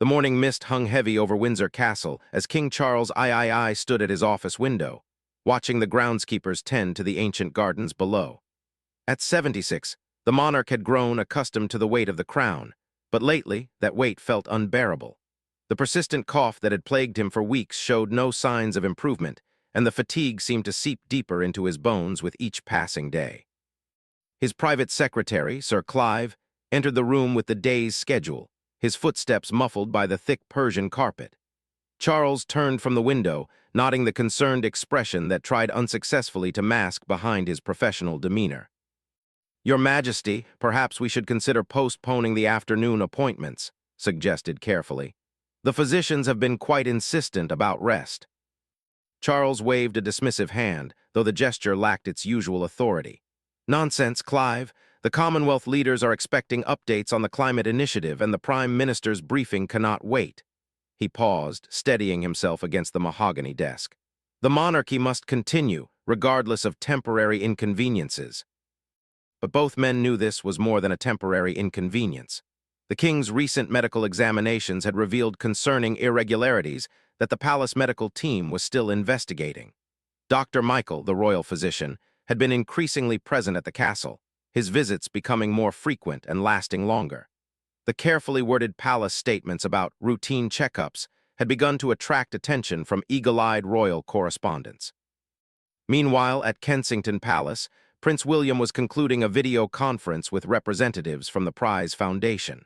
The morning mist hung heavy over Windsor Castle as King Charles III stood at his office window, watching the groundskeepers tend to the ancient gardens below. At 76, the monarch had grown accustomed to the weight of the crown, but lately that weight felt unbearable. The persistent cough that had plagued him for weeks showed no signs of improvement, and the fatigue seemed to seep deeper into his bones with each passing day. His private secretary, Sir Clive, entered the room with the day's schedule, his footsteps muffled by the thick Persian carpet. Charles turned from the window, nodding the concerned expression that tried unsuccessfully to mask behind his professional demeanor. "Your Majesty, perhaps we should consider postponing the afternoon appointments," suggested carefully. "The physicians have been quite insistent about rest." Charles waved a dismissive hand, though the gesture lacked its usual authority. "Nonsense, Clive. The Commonwealth leaders are expecting updates on the climate initiative, and the Prime Minister's briefing cannot wait." He paused, steadying himself against the mahogany desk. "The monarchy must continue, regardless of temporary inconveniences." But both men knew this was more than a temporary inconvenience. The king's recent medical examinations had revealed concerning irregularities that the palace medical team was still investigating. Dr. Michael, the royal physician, had been increasingly present at the castle, his visits becoming more frequent and lasting longer. The carefully worded palace statements about routine checkups had begun to attract attention from eagle-eyed royal correspondents. Meanwhile, at Kensington Palace, Prince William was concluding a video conference with representatives from the Prize Foundation.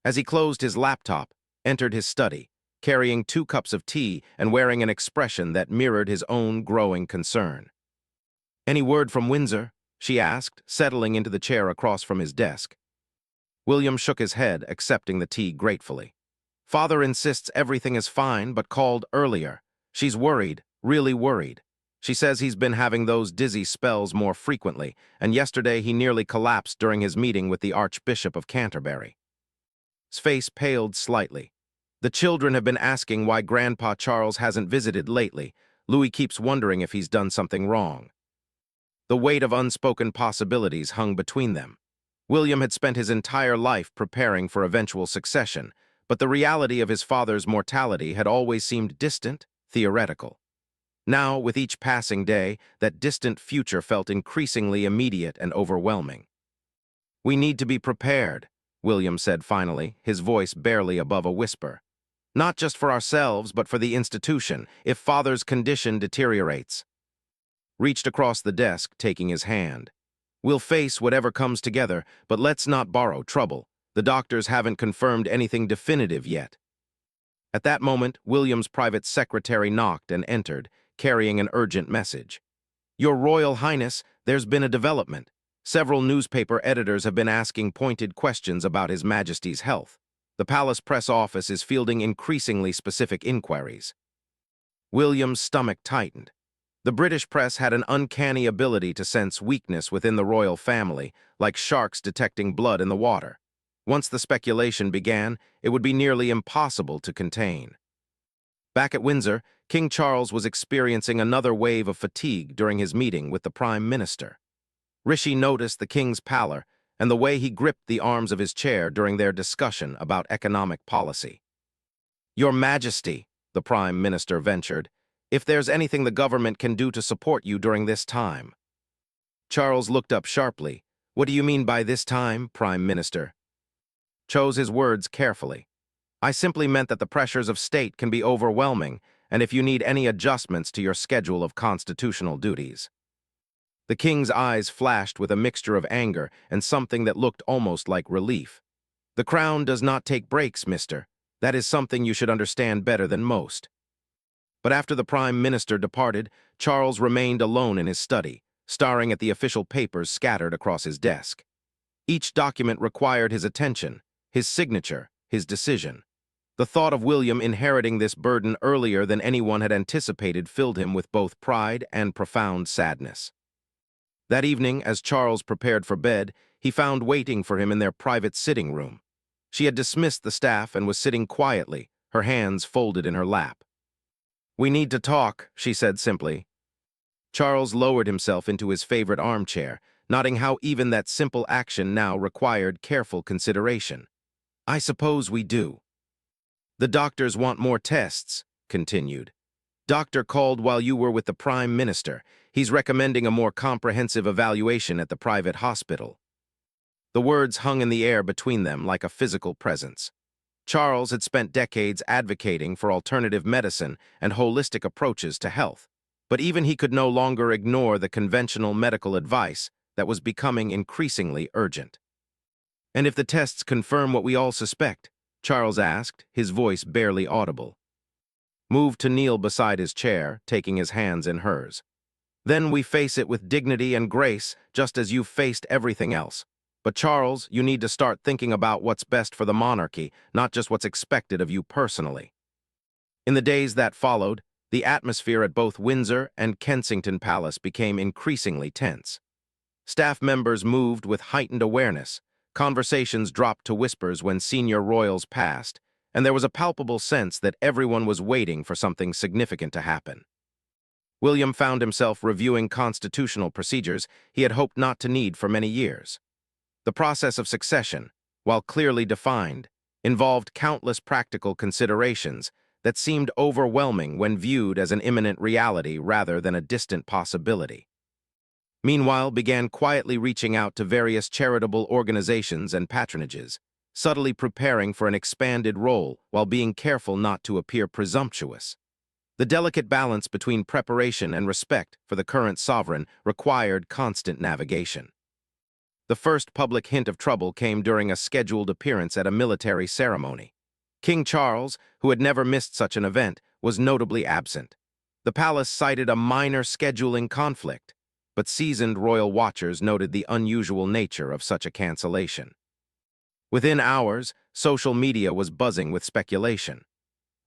As he closed his laptop, entered his study, carrying 2 cups of tea and wearing an expression that mirrored his own growing concern. "Any word from Windsor?" she asked, settling into the chair across from his desk. William shook his head, accepting the tea gratefully. "Father insists everything is fine, but called earlier. She's worried, really worried. She says he's been having those dizzy spells more frequently, and yesterday he nearly collapsed during his meeting with the Archbishop of Canterbury." His face paled slightly. "The children have been asking why Grandpa Charles hasn't visited lately. Louis keeps wondering if he's done something wrong." The weight of unspoken possibilities hung between them. William had spent his entire life preparing for eventual succession, but the reality of his father's mortality had always seemed distant, theoretical. Now, with each passing day, that distant future felt increasingly immediate and overwhelming. "We need to be prepared," William said finally, his voice barely above a whisper. "Not just for ourselves, but for the institution, if Father's condition deteriorates." Reached across the desk, taking his hand. "We'll face whatever comes together, but let's not borrow trouble. The doctors haven't confirmed anything definitive yet." At that moment, William's private secretary knocked and entered, carrying an urgent message. "Your Royal Highness, there's been a development. Several newspaper editors have been asking pointed questions about His Majesty's health. The palace press office is fielding increasingly specific inquiries." William's stomach tightened. The British press had an uncanny ability to sense weakness within the royal family, like sharks detecting blood in the water. Once the speculation began, it would be nearly impossible to contain. Back at Windsor, King Charles was experiencing another wave of fatigue during his meeting with the Prime Minister. Rishi noticed the king's pallor and the way he gripped the arms of his chair during their discussion about economic policy. "Your Majesty," the Prime Minister ventured, "if there's anything the government can do to support you during this time." Charles looked up sharply. "What do you mean by this time, Prime Minister?" Chose his words carefully. "I simply meant that the pressures of state can be overwhelming, and if you need any adjustments to your schedule of constitutional duties." The king's eyes flashed with a mixture of anger and something that looked almost like relief. "The crown does not take breaks, mister. That is something you should understand better than most." But after the Prime Minister departed, Charles remained alone in his study, staring at the official papers scattered across his desk. Each document required his attention, his signature, his decision. The thought of William inheriting this burden earlier than anyone had anticipated filled him with both pride and profound sadness. That evening, as Charles prepared for bed, he found waiting for him in their private sitting room. She had dismissed the staff and was sitting quietly, her hands folded in her lap. "We need to talk," she said simply. Charles lowered himself into his favorite armchair, noting how even that simple action now required careful consideration. "I suppose we do." The doctors want more tests, continued. Doctor called while you were with the Prime Minister. He's recommending a more comprehensive evaluation at the private hospital. The words hung in the air between them like a physical presence. Charles had spent decades advocating for alternative medicine and holistic approaches to health, but even he could no longer ignore the conventional medical advice that was becoming increasingly urgent. "And if the tests confirm what we all suspect?" Charles asked, his voice barely audible. Moved to kneel beside his chair, taking his hands in hers. "Then we face it with dignity and grace, just as you've faced everything else. But Charles, you need to start thinking about what's best for the monarchy, not just what's expected of you personally." In the days that followed, the atmosphere at both Windsor and Kensington Palace became increasingly tense. Staff members moved with heightened awareness, conversations dropped to whispers when senior royals passed, and there was a palpable sense that everyone was waiting for something significant to happen. William found himself reviewing constitutional procedures he had hoped not to need for many years. The process of succession, while clearly defined, involved countless practical considerations that seemed overwhelming when viewed as an imminent reality rather than a distant possibility. Meanwhile, began quietly reaching out to various charitable organizations and patronages, subtly preparing for an expanded role while being careful not to appear presumptuous. The delicate balance between preparation and respect for the current sovereign required constant navigation. The first public hint of trouble came during a scheduled appearance at a military ceremony. King Charles, who had never missed such an event, was notably absent. The palace cited a minor scheduling conflict, but seasoned royal watchers noted the unusual nature of such a cancellation. Within hours, social media was buzzing with speculation.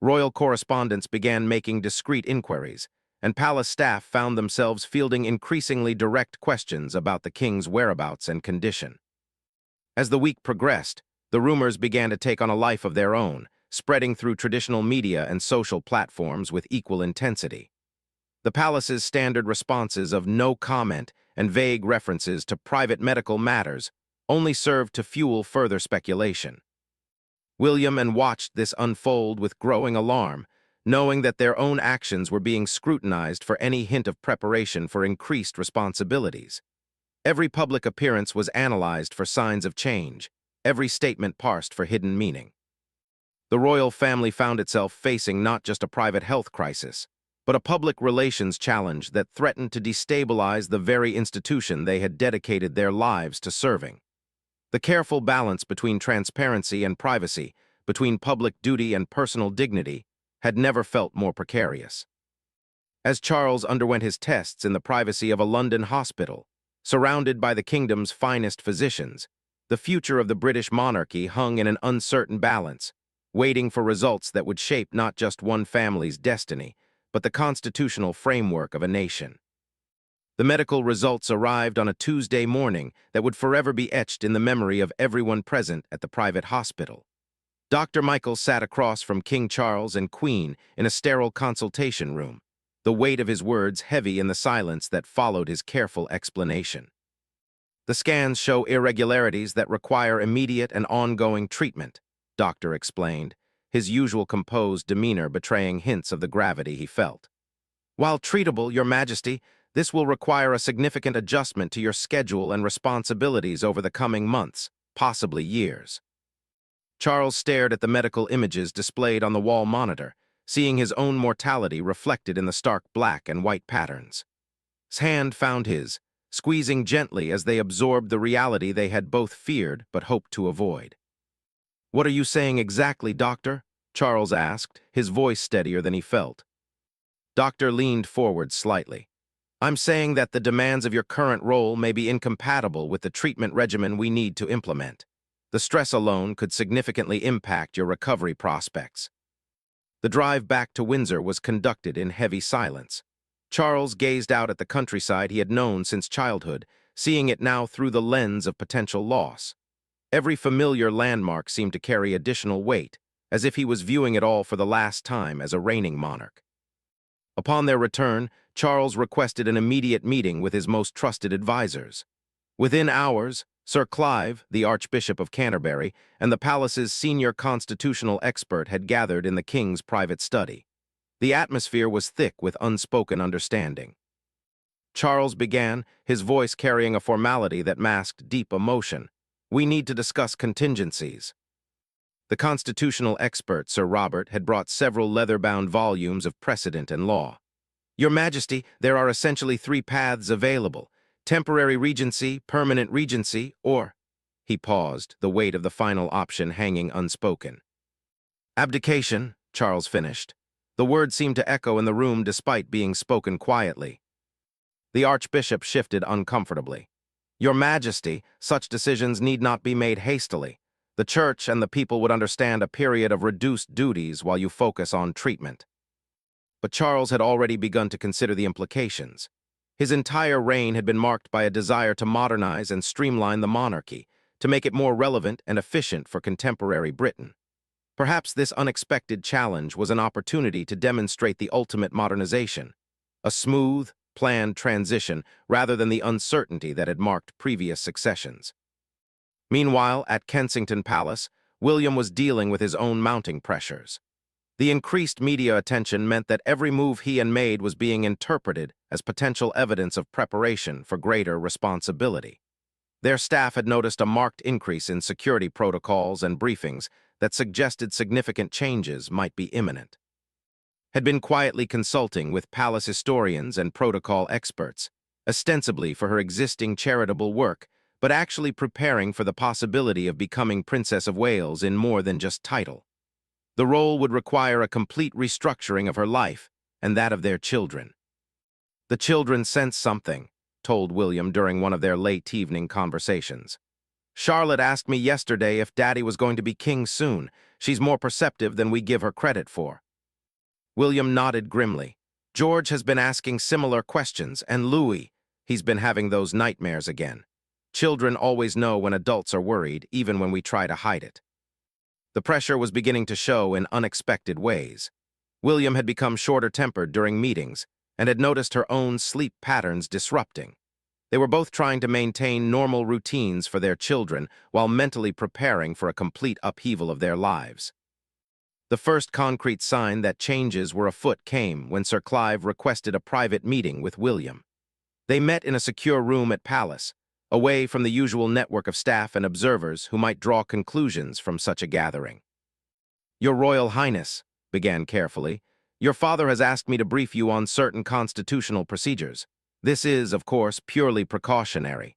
Royal correspondents began making discreet inquiries, and palace staff found themselves fielding increasingly direct questions about the king's whereabouts and condition. As the week progressed, the rumors began to take on a life of their own, spreading through traditional media and social platforms with equal intensity. The palace's standard responses of no comment and vague references to private medical matters only served to fuel further speculation. William watched this unfold with growing alarm, knowing that their own actions were being scrutinized for any hint of preparation for increased responsibilities. Every public appearance was analyzed for signs of change, every statement parsed for hidden meaning. The royal family found itself facing not just a private health crisis, but a public relations challenge that threatened to destabilize the very institution they had dedicated their lives to serving. The careful balance between transparency and privacy, between public duty and personal dignity, had never felt more precarious. As Charles underwent his tests in the privacy of a London hospital, surrounded by the kingdom's finest physicians, the future of the British monarchy hung in an uncertain balance, waiting for results that would shape not just one family's destiny, but the constitutional framework of a nation. The medical results arrived on a Tuesday morning that would forever be etched in the memory of everyone present at the private hospital. Dr. Michael sat across from King Charles and Queen in a sterile consultation room, the weight of his words heavy in the silence that followed his careful explanation. "The scans show irregularities that require immediate and ongoing treatment," Doctor explained, his usual composed demeanor betraying hints of the gravity he felt. "While treatable, Your Majesty, this will require a significant adjustment to your schedule and responsibilities over the coming months, possibly years." Charles stared at the medical images displayed on the wall monitor, seeing his own mortality reflected in the stark black and white patterns. His hand found his, squeezing gently as they absorbed the reality they had both feared but hoped to avoid. "What are you saying exactly, Doctor?" Charles asked, his voice steadier than he felt. Doctor leaned forward slightly. "I'm saying that the demands of your current role may be incompatible with the treatment regimen we need to implement. The stress alone could significantly impact your recovery prospects." The drive back to Windsor was conducted in heavy silence. Charles gazed out at the countryside he had known since childhood, seeing it now through the lens of potential loss. Every familiar landmark seemed to carry additional weight, as if he was viewing it all for the last time as a reigning monarch. Upon their return, Charles requested an immediate meeting with his most trusted advisors. Within hours, Sir Clive, the Archbishop of Canterbury, and the palace's senior constitutional expert had gathered in the king's private study. The atmosphere was thick with unspoken understanding. Charles began, his voice carrying a formality that masked deep emotion. "We need to discuss contingencies." The constitutional expert, Sir Robert, had brought several leather-bound volumes of precedent and law. "Your Majesty, there are essentially three paths available: temporary regency, permanent regency, or—" He paused, the weight of the final option hanging unspoken. "Abdication," Charles finished. The word seemed to echo in the room despite being spoken quietly. The Archbishop shifted uncomfortably. "Your Majesty, such decisions need not be made hastily. The Church and the people would understand a period of reduced duties while you focus on treatment." But Charles had already begun to consider the implications. His entire reign had been marked by a desire to modernize and streamline the monarchy, to make it more relevant and efficient for contemporary Britain. Perhaps this unexpected challenge was an opportunity to demonstrate the ultimate modernization, a smooth, planned transition rather than the uncertainty that had marked previous successions. Meanwhile, at Kensington Palace, William was dealing with his own mounting pressures. The increased media attention meant that every move he had made was being interpreted as potential evidence of preparation for greater responsibility. Their staff had noticed a marked increase in security protocols and briefings that suggested significant changes might be imminent. Had been quietly consulting with palace historians and protocol experts, ostensibly for her existing charitable work, but actually preparing for the possibility of becoming Princess of Wales in more than just title. The role would require a complete restructuring of her life and that of their children. "The children sensed something," told William during one of their late evening conversations. "Charlotte asked me yesterday if Daddy was going to be king soon. She's more perceptive than we give her credit for." William nodded grimly. "George has been asking similar questions, and Louis, he's been having those nightmares again. Children always know when adults are worried, even when we try to hide it." The pressure was beginning to show in unexpected ways. William had become shorter-tempered during meetings and had noticed her own sleep patterns disrupting. They were both trying to maintain normal routines for their children while mentally preparing for a complete upheaval of their lives. The first concrete sign that changes were afoot came when Sir Clive requested a private meeting with William. They met in a secure room at Palace, away from the usual network of staff and observers who might draw conclusions from such a gathering. "Your Royal Highness," began carefully, "your father has asked me to brief you on certain constitutional procedures. This is, of course, purely precautionary."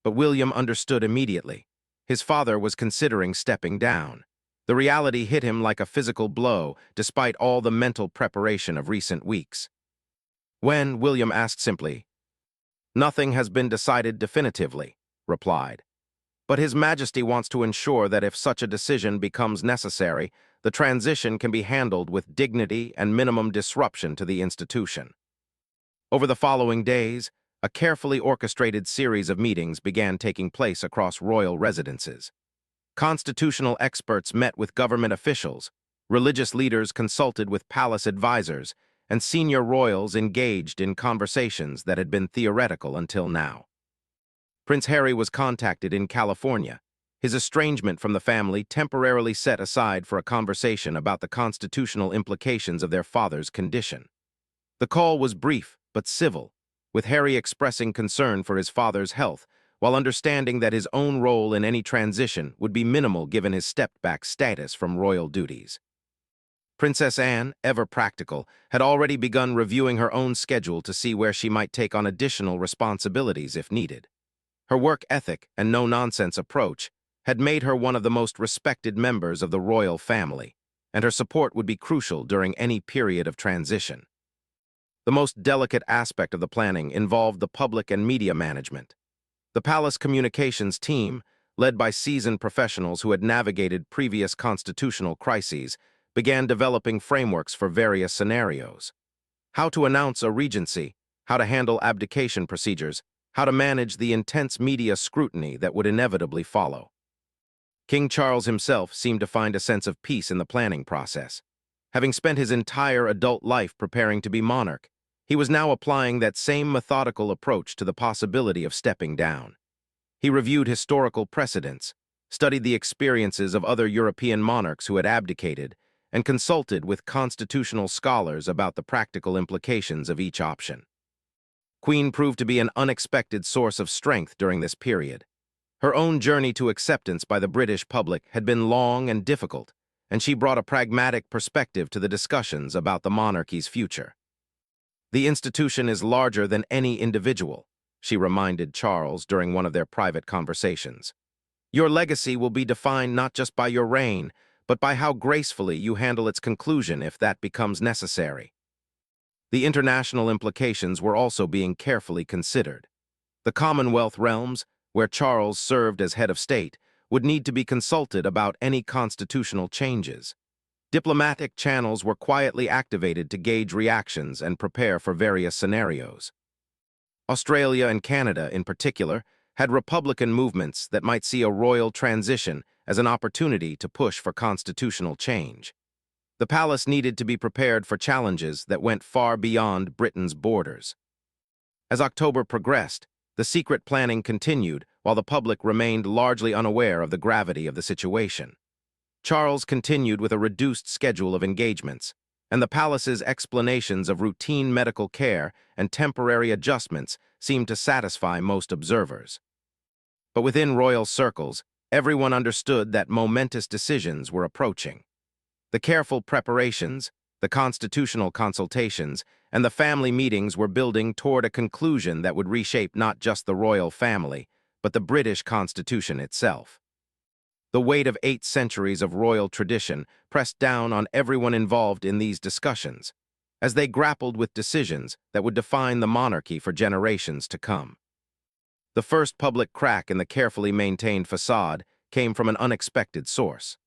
But William understood immediately. His father was considering stepping down. The reality hit him like a physical blow, despite all the mental preparation of recent weeks. When William asked simply, "Nothing has been decided definitively," replied. "But His Majesty wants to ensure that if such a decision becomes necessary, the transition can be handled with dignity and minimum disruption to the institution." Over the following days, a carefully orchestrated series of meetings began taking place across royal residences. Constitutional experts met with government officials, religious leaders consulted with palace advisors, and senior royals engaged in conversations that had been theoretical until now. Prince Harry was contacted in California, his estrangement from the family temporarily set aside for a conversation about the constitutional implications of their father's condition. The call was brief but civil, with Harry expressing concern for his father's health, while understanding that his own role in any transition would be minimal given his stepped-back status from royal duties. Princess Anne, ever practical, had already begun reviewing her own schedule to see where she might take on additional responsibilities if needed. Her work ethic and no-nonsense approach had made her one of the most respected members of the royal family, and her support would be crucial during any period of transition. The most delicate aspect of the planning involved the public and media management. The palace communications team, led by seasoned professionals who had navigated previous constitutional crises, began developing frameworks for various scenarios. How to announce a regency, how to handle abdication procedures, how to manage the intense media scrutiny that would inevitably follow. King Charles himself seemed to find a sense of peace in the planning process. Having spent his entire adult life preparing to be monarch, he was now applying that same methodical approach to the possibility of stepping down. He reviewed historical precedents, studied the experiences of other European monarchs who had abdicated, and consulted with constitutional scholars about the practical implications of each option. Queen proved to be an unexpected source of strength during this period. Her own journey to acceptance by the British public had been long and difficult, and she brought a pragmatic perspective to the discussions about the monarchy's future. "The institution is larger than any individual," she reminded Charles during one of their private conversations. "Your legacy will be defined not just by your reign, but by how gracefully you handle its conclusion if that becomes necessary." The international implications were also being carefully considered. The Commonwealth realms, where Charles served as head of state, would need to be consulted about any constitutional changes. Diplomatic channels were quietly activated to gauge reactions and prepare for various scenarios. Australia and Canada, in particular, had republican movements that might see a royal transition as an opportunity to push for constitutional change. The palace needed to be prepared for challenges that went far beyond Britain's borders. As October progressed, the secret planning continued while the public remained largely unaware of the gravity of the situation. Charles continued with a reduced schedule of engagements, and the palace's explanations of routine medical care and temporary adjustments seemed to satisfy most observers. But within royal circles, everyone understood that momentous decisions were approaching. The careful preparations, the constitutional consultations, and the family meetings were building toward a conclusion that would reshape not just the royal family, but the British Constitution itself. The weight of 8 centuries of royal tradition pressed down on everyone involved in these discussions, as they grappled with decisions that would define the monarchy for generations to come. The first public crack in the carefully maintained facade came from an unexpected source.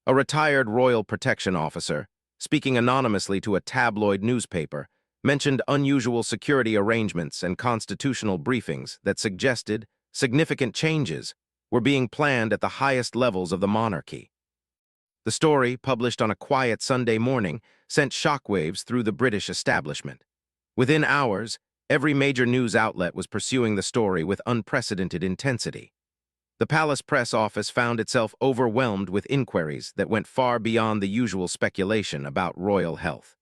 A retired royal protection officer, speaking anonymously to a tabloid newspaper, mentioned unusual security arrangements and constitutional briefings that suggested significant changes were being planned at the highest levels of the monarchy. The story, published on a quiet Sunday morning, sent shockwaves through the British establishment. Within hours, every major news outlet was pursuing the story with unprecedented intensity. The palace press office found itself overwhelmed with inquiries that went far beyond the usual speculation about royal health.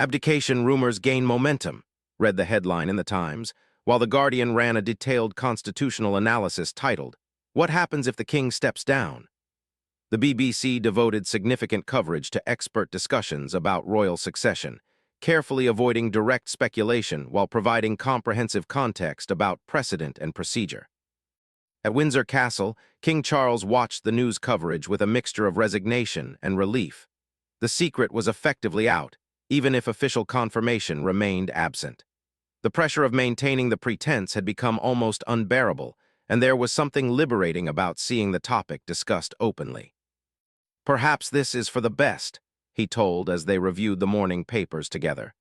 "Abdication rumors gain momentum," read the headline in the Times, while The Guardian ran a detailed constitutional analysis titled, "What Happens if the King Steps Down?" The BBC devoted significant coverage to expert discussions about royal succession, carefully avoiding direct speculation while providing comprehensive context about precedent and procedure. At Windsor Castle, King Charles watched the news coverage with a mixture of resignation and relief. The secret was effectively out, even if official confirmation remained absent. The pressure of maintaining the pretense had become almost unbearable, and there was something liberating about seeing the topic discussed openly. "Perhaps this is for the best," he told as they reviewed the morning papers together.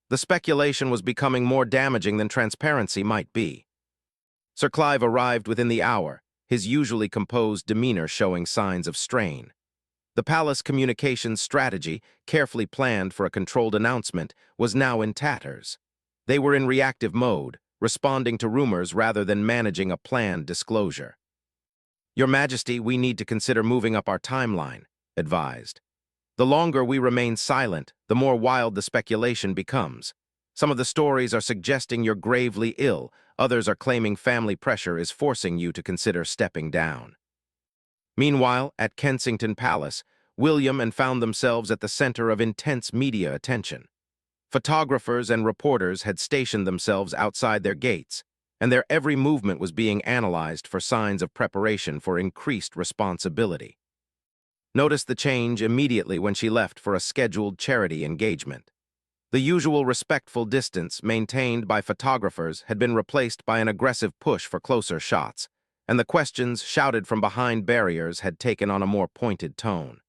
The speculation was becoming more damaging than transparency might be. Sir Clive arrived within the hour, his usually composed demeanor showing signs of strain. The palace communications strategy, carefully planned for a controlled announcement, was now in tatters. They were in reactive mode, responding to rumors rather than managing a planned disclosure. "Your Majesty, we need to consider moving up our timeline," advised. "The longer we remain silent, the more wild the speculation becomes. Some of the stories are suggesting you're gravely ill, others are claiming family pressure is forcing you to consider stepping down." Meanwhile, at Kensington Palace, William and found themselves at the center of intense media attention. Photographers and reporters had stationed themselves outside their gates, and their every movement was being analyzed for signs of preparation for increased responsibility. Noticed the change immediately when she left for a scheduled charity engagement. The usual respectful distance maintained by photographers had been replaced by an aggressive push for closer shots, and the questions shouted from behind barriers had taken on a more pointed tone.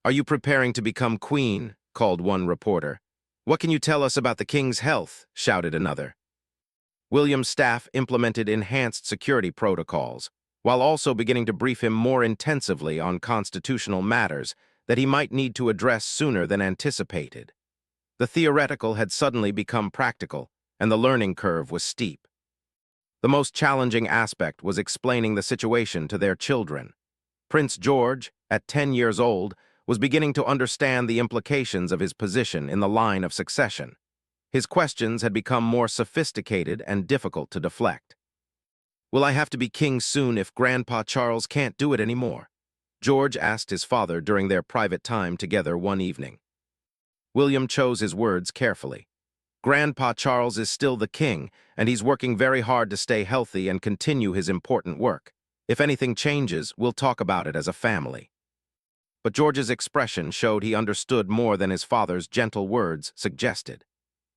"Are you preparing to become queen?" called one reporter. "What can you tell us about the king's health?" shouted another. William's staff implemented enhanced security protocols, while also beginning to brief him more intensively on constitutional matters that he might need to address sooner than anticipated. The theoretical had suddenly become practical, and the learning curve was steep. The most challenging aspect was explaining the situation to their children. Prince George, at 10 years old, was beginning to understand the implications of his position in the line of succession. His questions had become more sophisticated and difficult to deflect. "Will I have to be king soon if Grandpa Charles can't do it anymore?" George asked his father during their private time together one evening. William chose his words carefully. "Grandpa Charles is still the king, and he's working very hard to stay healthy and continue his important work. If anything changes, we'll talk about it as a family." But George's expression showed he understood more than his father's gentle words suggested.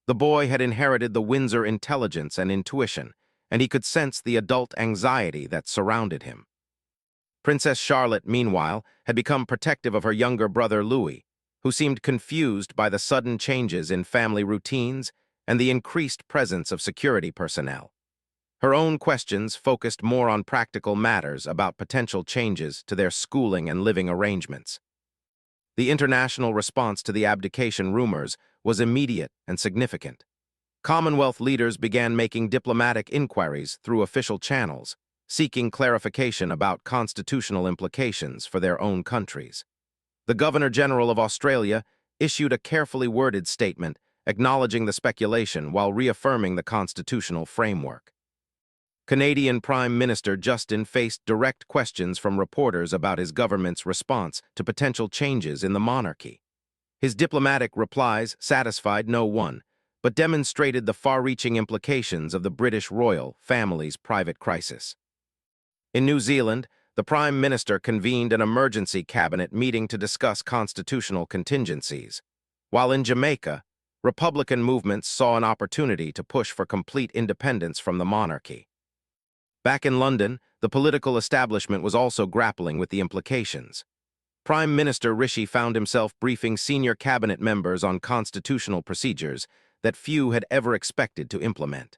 The boy had inherited the Windsor intelligence and intuition, and he could sense the adult anxiety that surrounded him. Princess Charlotte, meanwhile, had become protective of her younger brother Louis, who seemed confused by the sudden changes in family routines and the increased presence of security personnel. Her own questions focused more on practical matters about potential changes to their schooling and living arrangements. The international response to the abdication rumors was immediate and significant. Commonwealth leaders began making diplomatic inquiries through official channels, seeking clarification about constitutional implications for their own countries. The Governor-General of Australia issued a carefully worded statement acknowledging the speculation while reaffirming the constitutional framework. Canadian Prime Minister Justin faced direct questions from reporters about his government's response to potential changes in the monarchy. His diplomatic replies satisfied no one, but demonstrated the far-reaching implications of the British royal family's private crisis. In New Zealand, the Prime Minister convened an emergency cabinet meeting to discuss constitutional contingencies, while in Jamaica, Republican movements saw an opportunity to push for complete independence from the monarchy. Back in London, the political establishment was also grappling with the implications. Prime Minister Rishi found himself briefing senior cabinet members on constitutional procedures that few had ever expected to implement.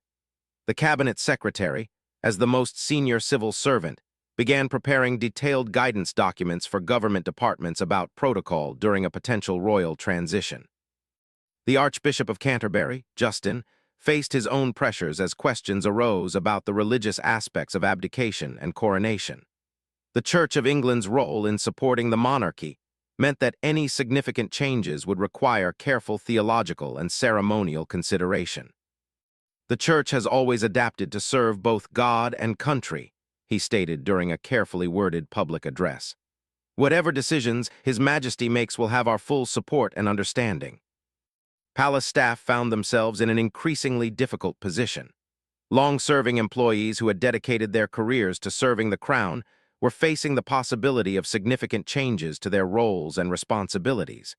The cabinet secretary, as the most senior civil servant, began preparing detailed guidance documents for government departments about protocol during a potential royal transition. The Archbishop of Canterbury, Justin, faced his own pressures as questions arose about the religious aspects of abdication and coronation. The Church of England's role in supporting the monarchy meant that any significant changes would require careful theological and ceremonial consideration. "The Church has always adapted to serve both God and country," he stated during a carefully worded public address. "Whatever decisions His Majesty makes will have our full support and understanding." Palace staff found themselves in an increasingly difficult position. Long-serving employees who had dedicated their careers to serving the crown were facing the possibility of significant changes to their roles and responsibilities.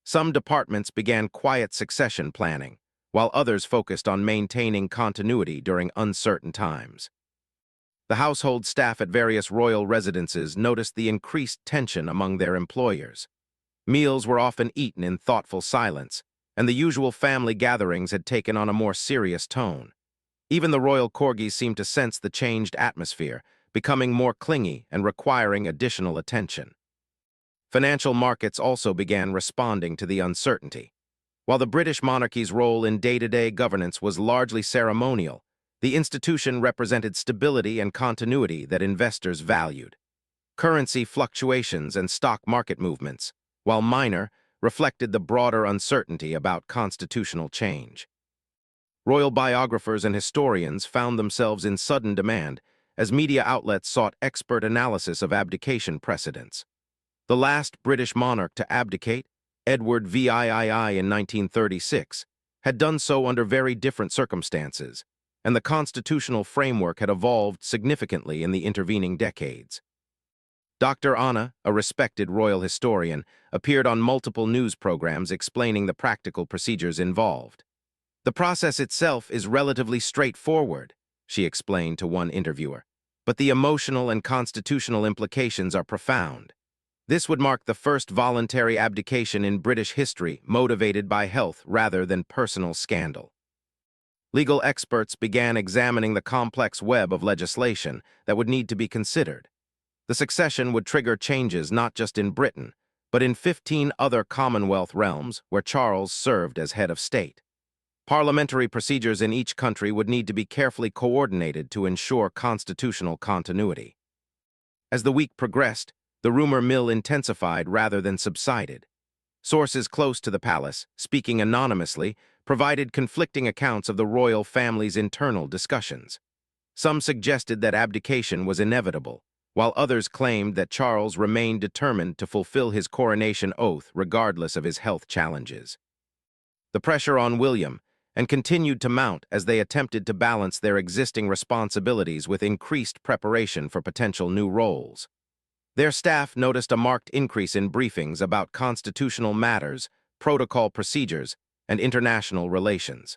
Some departments began quiet succession planning, while others focused on maintaining continuity during uncertain times. The household staff at various royal residences noticed the increased tension among their employers. Meals were often eaten in thoughtful silence, and the usual family gatherings had taken on a more serious tone. Even the royal corgis seemed to sense the changed atmosphere, becoming more clingy and requiring additional attention. Financial markets also began responding to the uncertainty. While the British monarchy's role in day-to-day governance was largely ceremonial, the institution represented stability and continuity that investors valued. Currency fluctuations and stock market movements, while minor, reflected the broader uncertainty about constitutional change. Royal biographers and historians found themselves in sudden demand as media outlets sought expert analysis of abdication precedents. The last British monarch to abdicate, Edward VIII in 1936, had done so under very different circumstances, and the constitutional framework had evolved significantly in the intervening decades. Dr. Anna, a respected royal historian, appeared on multiple news programs explaining the practical procedures involved. "The process itself is relatively straightforward," she explained to one interviewer, "but the emotional and constitutional implications are profound. This would mark the first voluntary abdication in British history motivated by health rather than personal scandal." Legal experts began examining the complex web of legislation that would need to be considered. The succession would trigger changes not just in Britain, but in 15 other Commonwealth realms where Charles served as head of state. Parliamentary procedures in each country would need to be carefully coordinated to ensure constitutional continuity. As the week progressed, the rumor mill intensified rather than subsided. Sources close to the palace, speaking anonymously, provided conflicting accounts of the royal family's internal discussions. Some suggested that abdication was inevitable, while others claimed that Charles remained determined to fulfill his coronation oath regardless of his health challenges. The pressure on William and continued to mount as they attempted to balance their existing responsibilities with increased preparation for potential new roles. Their staff noticed a marked increase in briefings about constitutional matters, protocol procedures, and international relations.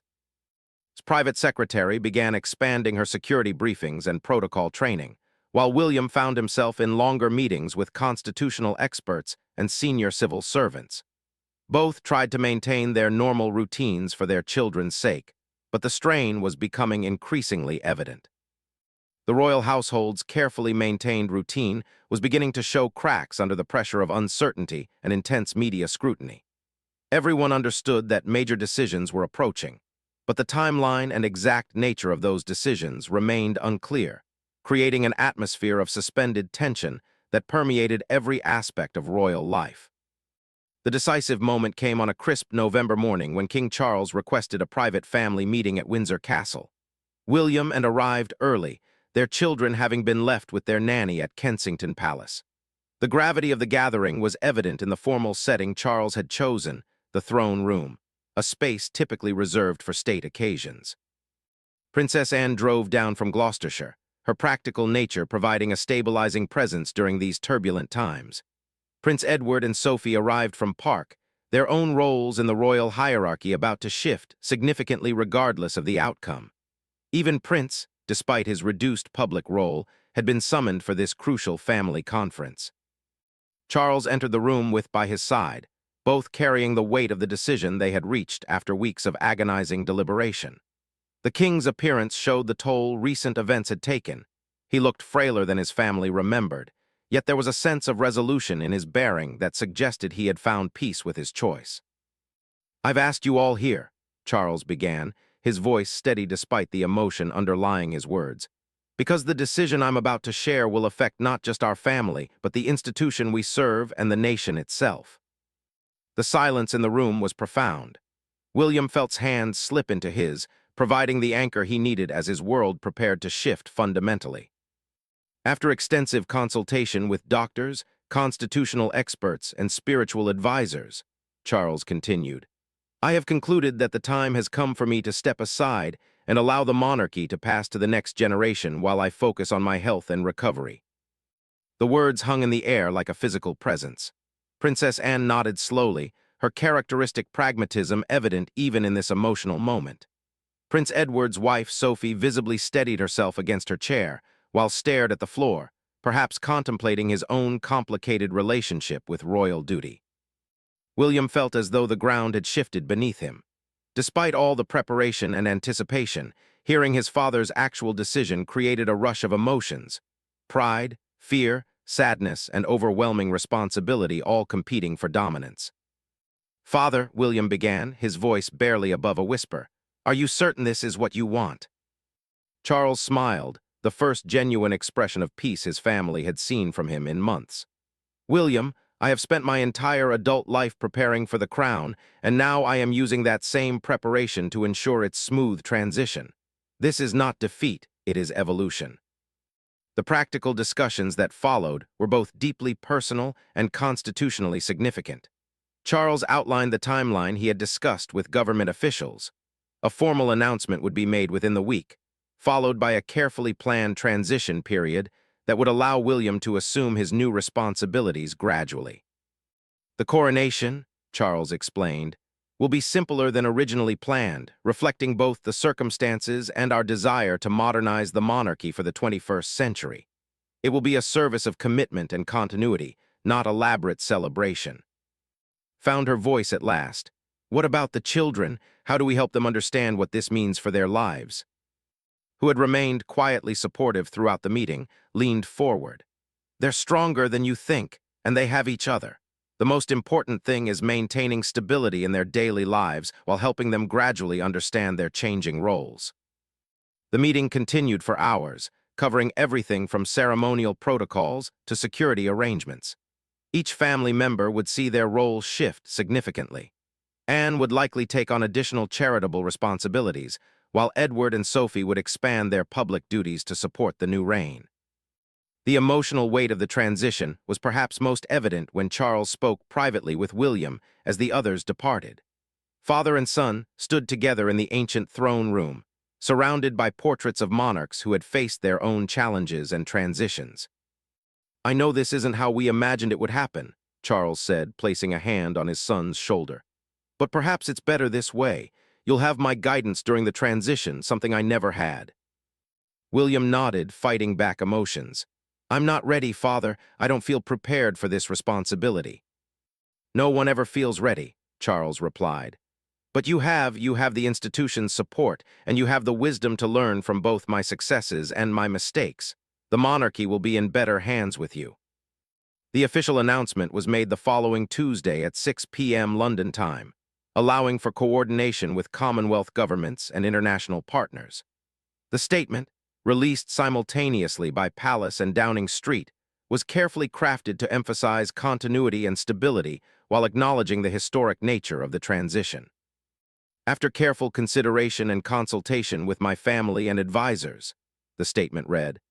His private secretary began expanding her security briefings and protocol training, while William found himself in longer meetings with constitutional experts and senior civil servants. Both tried to maintain their normal routines for their children's sake, but the strain was becoming increasingly evident. The royal household's carefully maintained routine was beginning to show cracks under the pressure of uncertainty and intense media scrutiny. Everyone understood that major decisions were approaching, but the timeline and exact nature of those decisions remained unclear, creating an atmosphere of suspended tension that permeated every aspect of royal life. The decisive moment came on a crisp November morning when King Charles requested a private family meeting at Windsor Castle. William arrived early, their children having been left with their nanny at Kensington Palace. The gravity of the gathering was evident in the formal setting Charles had chosen, the throne room, a space typically reserved for state occasions. Princess Anne drove down from Gloucestershire, her practical nature providing a stabilizing presence during these turbulent times. Prince Edward and Sophie arrived from Park, their own roles in the royal hierarchy about to shift significantly regardless of the outcome. Even Prince, despite his reduced public role, had been summoned for this crucial family conference. Charles entered the room with by his side, both carrying the weight of the decision they had reached after weeks of agonizing deliberation. The king's appearance showed the toll recent events had taken. He looked frailer than his family remembered, yet there was a sense of resolution in his bearing that suggested he had found peace with his choice. "I've asked you all here," Charles began, his voice steady despite the emotion underlying his words, "because the decision I'm about to share will affect not just our family, but the institution we serve and the nation itself." The silence in the room was profound. William felt's hands slip into his, providing the anchor he needed as his world prepared to shift fundamentally. After extensive consultation with doctors, constitutional experts, and spiritual advisors, Charles continued, "I have concluded that the time has come for me to step aside and allow the monarchy to pass to the next generation while I focus on my health and recovery." The words hung in the air like a physical presence. Princess Anne nodded slowly, her characteristic pragmatism evident even in this emotional moment. Prince Edward's wife, Sophie, visibly steadied herself against her chair, while stared at the floor, perhaps contemplating his own complicated relationship with royal duty. William felt as though the ground had shifted beneath him. Despite all the preparation and anticipation, hearing his father's actual decision created a rush of emotions: pride, fear, sadness, and overwhelming responsibility all competing for dominance. "Father," William began, his voice barely above a whisper, "are you certain this is what you want?" Charles smiled, the first genuine expression of peace his family had seen from him in months. "William, I have spent my entire adult life preparing for the crown, and now I am using that same preparation to ensure its smooth transition. This is not defeat, it is evolution." The practical discussions that followed were both deeply personal and constitutionally significant. Charles outlined the timeline he had discussed with government officials. A formal announcement would be made within the week, followed by a carefully planned transition period that would allow William to assume his new responsibilities gradually. "The coronation," Charles explained, "will be simpler than originally planned, reflecting both the circumstances and our desire to modernize the monarchy for the 21st century. It will be a service of commitment and continuity, not elaborate celebration." Found her voice at last. "What about the children? How do we help them understand what this means for their lives?" Who had remained quietly supportive throughout the meeting, leaned forward. "They're stronger than you think, and they have each other. The most important thing is maintaining stability in their daily lives while helping them gradually understand their changing roles. The meeting continued for hours, covering everything from ceremonial protocols to security arrangements. Each family member would see their roles shift significantly. Anne would likely take on additional charitable responsibilities, while Edward and Sophie would expand their public duties to support the new reign. The emotional weight of the transition was perhaps most evident when Charles spoke privately with William as the others departed. Father and son stood together in the ancient throne room, surrounded by portraits of monarchs who had faced their own challenges and transitions. "I know this isn't how we imagined it would happen," Charles said, placing a hand on his son's shoulder. "But perhaps it's better this way. You'll have my guidance during the transition, something I never had." William nodded, fighting back emotions. "I'm not ready, Father. I don't feel prepared for this responsibility." "No one ever feels ready," Charles replied. "But you have the institution's support, and you have the wisdom to learn from both my successes and my mistakes. The monarchy will be in better hands with you." The official announcement was made the following Tuesday at 6 p.m. London time, allowing for coordination with Commonwealth governments and international partners. The statement, released simultaneously by Palace and Downing Street, was carefully crafted to emphasize continuity and stability while acknowledging the historic nature of the transition. "After careful consideration and consultation with my family and advisors," the statement read,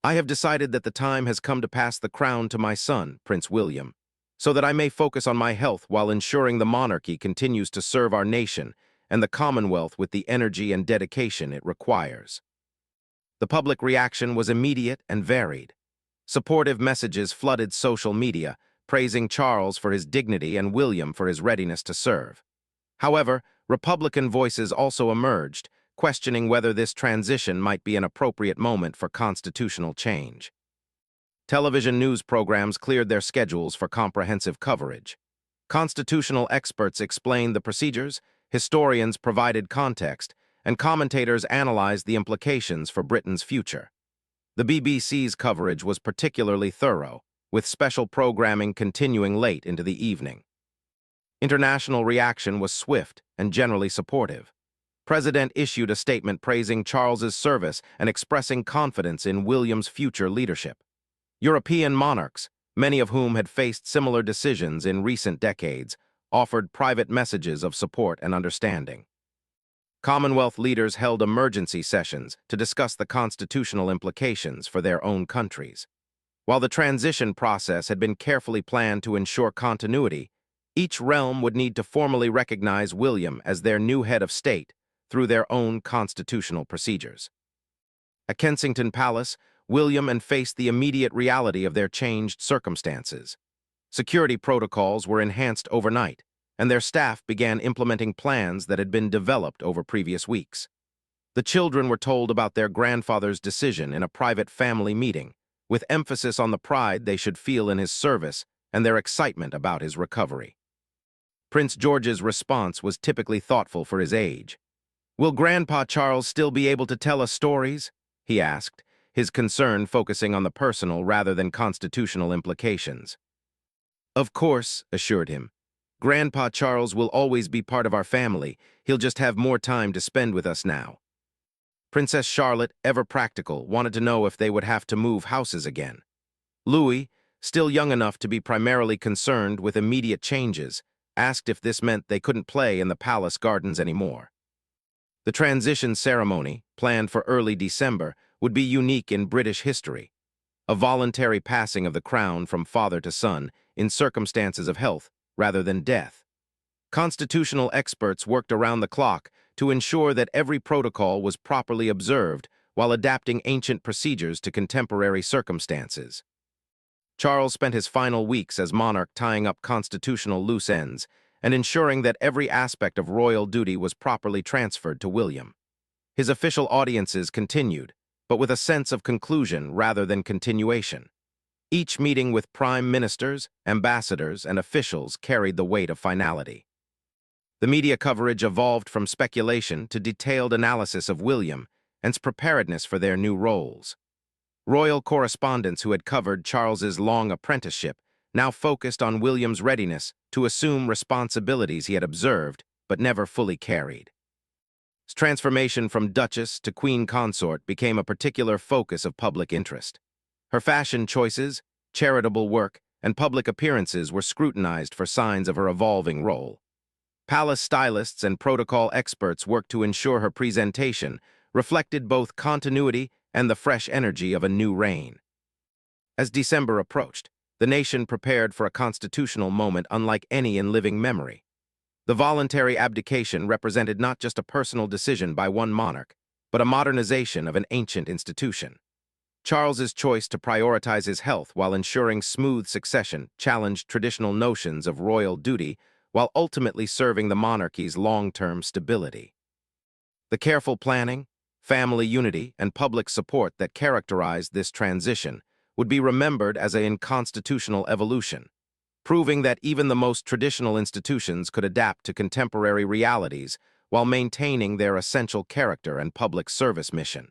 "I have decided that the time has come to pass the crown to my son, Prince William, so that I may focus on my health while ensuring the monarchy continues to serve our nation and the Commonwealth with the energy and dedication it requires." The public reaction was immediate and varied. Supportive messages flooded social media, praising Charles for his dignity and William for his readiness to serve. However, Republican voices also emerged, questioning whether this transition might be an appropriate moment for constitutional change. Television news programs cleared their schedules for comprehensive coverage. Constitutional experts explained the procedures, historians provided context, and commentators analyzed the implications for Britain's future. The BBC's coverage was particularly thorough, with special programming continuing late into the evening. International reaction was swift and generally supportive. President issued a statement praising Charles's service and expressing confidence in William's future leadership. European monarchs, many of whom had faced similar decisions in recent decades, offered private messages of support and understanding. Commonwealth leaders held emergency sessions to discuss the constitutional implications for their own countries. While the transition process had been carefully planned to ensure continuity, each realm would need to formally recognize William as their new head of state through their own constitutional procedures. At Kensington Palace, William faced the immediate reality of their changed circumstances. Security protocols were enhanced overnight, and their staff began implementing plans that had been developed over previous weeks. The children were told about their grandfather's decision in a private family meeting, with emphasis on the pride they should feel in his service and their excitement about his recovery. Prince George's response was typically thoughtful for his age. "Will Grandpa Charles still be able to tell us stories?" he asked, his concern focusing on the personal rather than constitutional implications. "Of course," assured him. "Grandpa Charles will always be part of our family. He'll just have more time to spend with us now." Princess Charlotte, ever practical, wanted to know if they would have to move houses again. Louis, still young enough to be primarily concerned with immediate changes, asked if this meant they couldn't play in the palace gardens anymore. The transition ceremony, planned for early December, would be unique in British history. A voluntary passing of the crown from father to son in circumstances of health rather than death. Constitutional experts worked around the clock to ensure that every protocol was properly observed while adapting ancient procedures to contemporary circumstances. Charles spent his final weeks as monarch tying up constitutional loose ends and ensuring that every aspect of royal duty was properly transferred to William. His official audiences continued, but with a sense of conclusion rather than continuation. Each meeting with prime ministers, ambassadors, and officials carried the weight of finality. The media coverage evolved from speculation to detailed analysis of William and his preparedness for their new roles. Royal correspondents who had covered Charles's long apprenticeship now focused on William's readiness to assume responsibilities he had observed but never fully carried. His transformation from Duchess to Queen Consort became a particular focus of public interest. Her fashion choices, charitable work, and public appearances were scrutinized for signs of her evolving role. Palace stylists and protocol experts worked to ensure her presentation reflected both continuity and the fresh energy of a new reign. As December approached, the nation prepared for a constitutional moment unlike any in living memory. The voluntary abdication represented not just a personal decision by one monarch, but a modernization of an ancient institution. Charles's choice to prioritize his health while ensuring smooth succession challenged traditional notions of royal duty while ultimately serving the monarchy's long-term stability. The careful planning, family unity, and public support that characterized this transition would be remembered as a constitutional evolution, proving that even the most traditional institutions could adapt to contemporary realities while maintaining their essential character and public service mission.